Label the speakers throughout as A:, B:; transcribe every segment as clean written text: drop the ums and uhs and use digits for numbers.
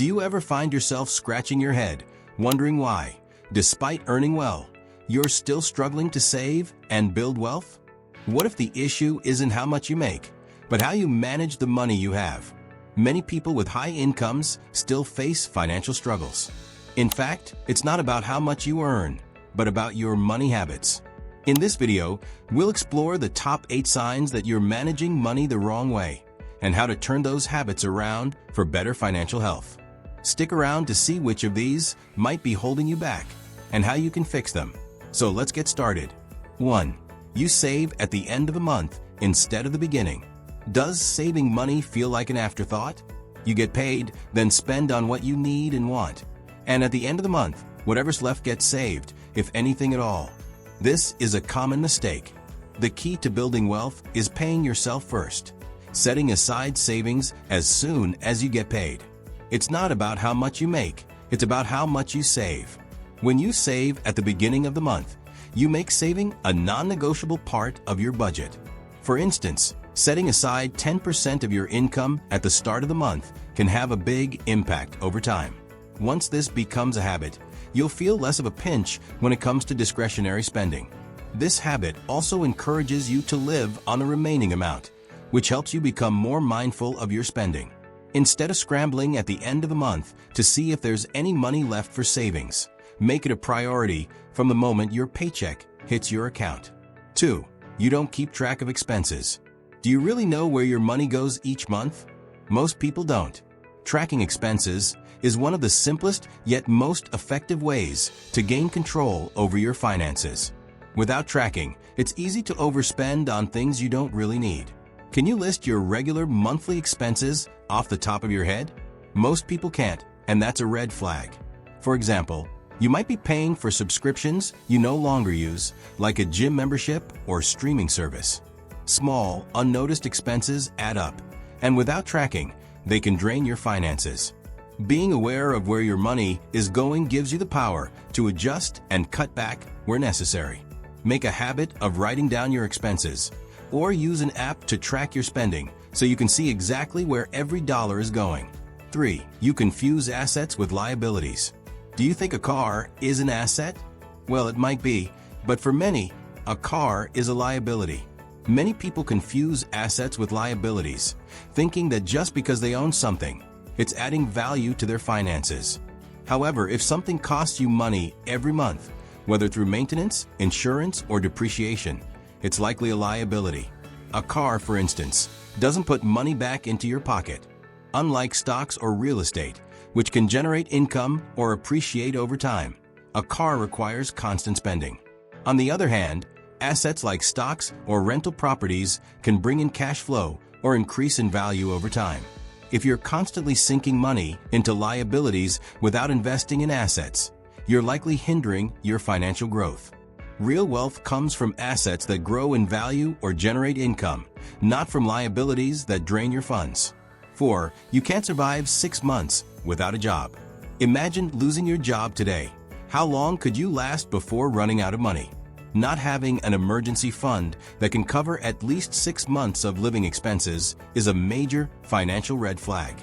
A: Do you ever find yourself scratching your head, wondering why, despite earning well, you're still struggling to save and build wealth? What if the issue isn't how much you make, but how you manage the money you have? Many people with high incomes still face financial struggles. In fact, it's not about how much you earn, but about your money habits. In this video, we'll explore the top 8 signs that you're managing money the wrong way and how to turn those habits around for better financial health. Stick around to see which of these might be holding you back and how you can fix them. So let's get started. 1. You save at the end of the month instead of the beginning. Does saving money feel like an afterthought? You get paid, then spend on what you need and want. And at the end of the month, whatever's left gets saved, if anything at all. This is a common mistake. The key to building wealth is paying yourself first, setting aside savings as soon as you get paid. It's not about how much you make, it's about how much you save. When you save at the beginning of the month, you make saving a non-negotiable part of your budget. For instance, setting aside 10% of your income at the start of the month can have a big impact over time. Once this becomes a habit, you'll feel less of a pinch when it comes to discretionary spending. This habit also encourages you to live on the remaining amount, which helps you become more mindful of your spending. Instead of scrambling at the end of the month to see if there's any money left for savings, make it a priority from the moment your paycheck hits your account. 2. You don't keep track of expenses. Do you really know where your money goes each month? Most people don't. Tracking expenses is one of the simplest yet most effective ways to gain control over your finances. Without tracking, it's easy to overspend on things you don't really need. Can you list your regular monthly expenses off the top of your head? Most people can't, and that's a red flag. For example, you might be paying for subscriptions you no longer use, like a gym membership or streaming service. Small, unnoticed expenses add up, and without tracking, they can drain your finances. Being aware of where your money is going gives you the power to adjust and cut back where necessary. Make a habit of writing down your expenses, or use an app to track your spending so you can see exactly where every dollar is going. 3. You confuse assets with liabilities. Do you think a car is an asset? Well, it might be, but for many, a car is a liability. Many people confuse assets with liabilities, thinking that just because they own something, it's adding value to their finances. However, if something costs you money every month, whether through maintenance, insurance, or depreciation, it's likely a liability. A car, for instance, doesn't put money back into your pocket. Unlike stocks or real estate, which can generate income or appreciate over time, a car requires constant spending. On the other hand, assets like stocks or rental properties can bring in cash flow or increase in value over time. If you're constantly sinking money into liabilities without investing in assets, you're likely hindering your financial growth. Real wealth comes from assets that grow in value or generate income, not from liabilities that drain your funds. 4. You can't survive 6 months without a job. Imagine losing your job today. How long could you last before running out of money? Not having an emergency fund that can cover at least 6 months of living expenses is a major financial red flag.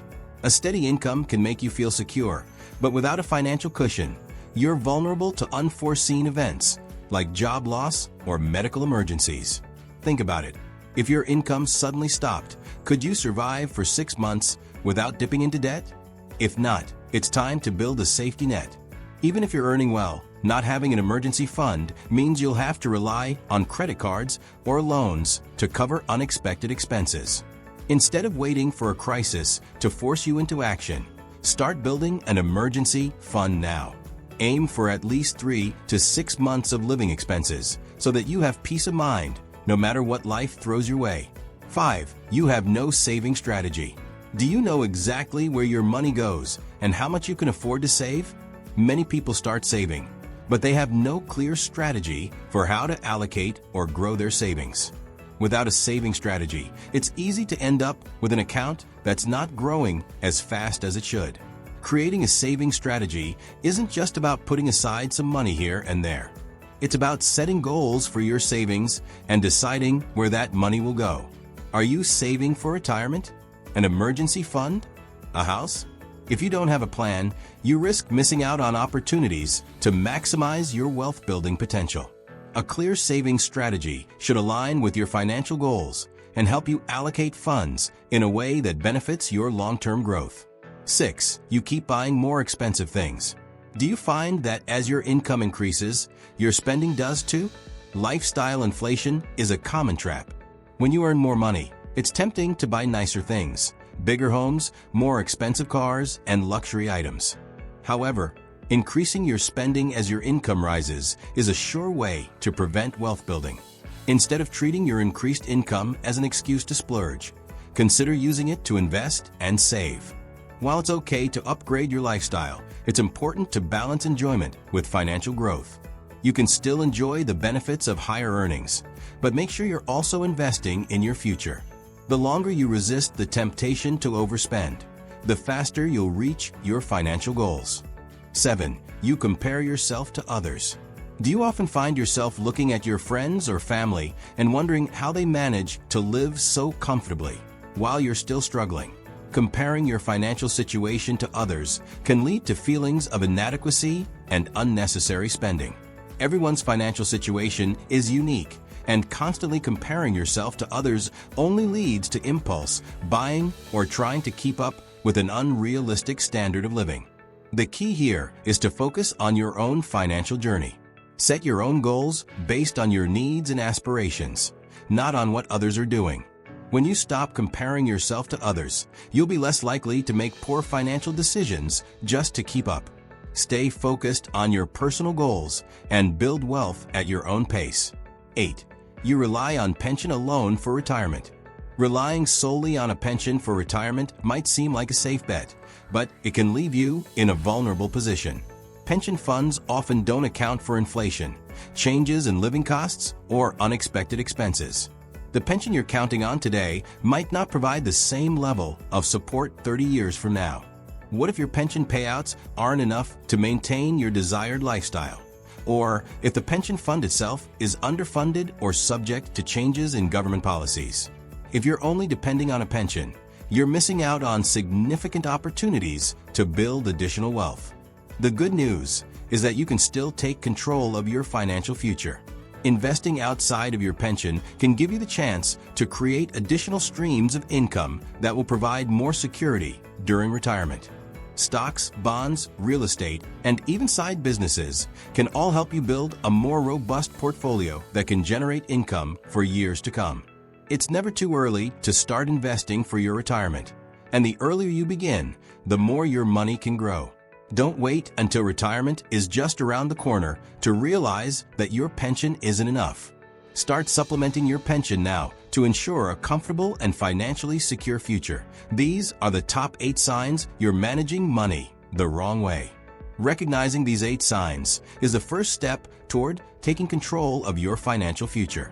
A: A steady income can make you feel secure, but without a financial cushion, you're vulnerable to unforeseen events like job loss or medical emergencies. Think about it. If your income suddenly stopped, could you survive for 6 months without dipping into debt? If not, it's time to build a safety net. Even if you're earning well, not having an emergency fund means you'll have to rely on credit cards or loans to cover unexpected expenses. Instead of waiting for a crisis to force you into action, start building an emergency fund now. Aim for at least 3 to 6 months of living expenses so that you have peace of mind no matter what life throws your way. 5. You have no saving strategy. Do you know exactly where your money goes and how much you can afford to save? Many people start saving, but they have no clear strategy for how to allocate or grow their savings. Without a saving strategy, it's easy to end up with an account that's not growing as fast as it should. Creating a saving strategy isn't just about putting aside some money here and there. It's about setting goals for your savings and deciding where that money will go. Are you saving for retirement? An emergency fund? A house? If you don't have a plan, you risk missing out on opportunities to maximize your wealth building potential. A clear savings strategy should align with your financial goals and help you allocate funds in a way that benefits your long-term growth. 6. You keep buying more expensive things. Do you find that as your income increases, your spending does too? Lifestyle inflation is a common trap. When you earn more money, it's tempting to buy nicer things, bigger homes, more expensive cars, and luxury items. However, increasing your spending as your income rises is a sure way to prevent wealth building. Instead of treating your increased income as an excuse to splurge, consider using it to invest and save. While it's okay to upgrade your lifestyle, it's important to balance enjoyment with financial growth. You can still enjoy the benefits of higher earnings, but make sure you're also investing in your future. The longer you resist the temptation to overspend, the faster you'll reach your financial goals. 7. You compare yourself to others. Do you often find yourself looking at your friends or family and wondering how they manage to live so comfortably while you're still struggling? Comparing your financial situation to others can lead to feelings of inadequacy and unnecessary spending. Everyone's financial situation is unique, and constantly comparing yourself to others only leads to impulse buying or trying to keep up with an unrealistic standard of living. The key here is to focus on your own financial journey. Set your own goals based on your needs and aspirations, not on what others are doing. When you stop comparing yourself to others, you'll be less likely to make poor financial decisions just to keep up. Stay focused on your personal goals and build wealth at your own pace. 8. You rely on pension alone for retirement. Relying solely on a pension for retirement might seem like a safe bet, but it can leave you in a vulnerable position. Pension funds often don't account for inflation, changes in living costs, or unexpected expenses. The pension you're counting on today might not provide the same level of support 30 years from now. What if your pension payouts aren't enough to maintain your desired lifestyle? Or if the pension fund itself is underfunded or subject to changes in government policies? If you're only depending on a pension, you're missing out on significant opportunities to build additional wealth. The good news is that you can still take control of your financial future. Investing outside of your pension can give you the chance to create additional streams of income that will provide more security during retirement. Stocks, bonds, real estate, and even side businesses can all help you build a more robust portfolio that can generate income for years to come. It's never too early to start investing for your retirement, and the earlier you begin, the more your money can grow. Don't wait until retirement is just around the corner to realize that your pension isn't enough. Start supplementing your pension now to ensure a comfortable and financially secure future. These are the top 8 signs you're managing money the wrong way. Recognizing these 8 signs is the first step toward taking control of your financial future.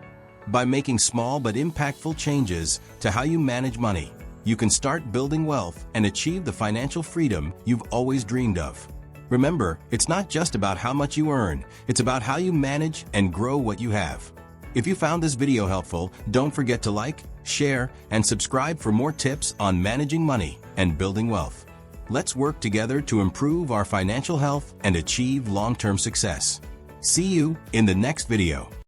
A: By making small but impactful changes to how you manage money, you can start building wealth and achieve the financial freedom you've always dreamed of. Remember, it's not just about how much you earn, it's about how you manage and grow what you have. If you found this video helpful, don't forget to like, share, and subscribe for more tips on managing money and building wealth. Let's work together to improve our financial health and achieve long-term success. See you in the next video.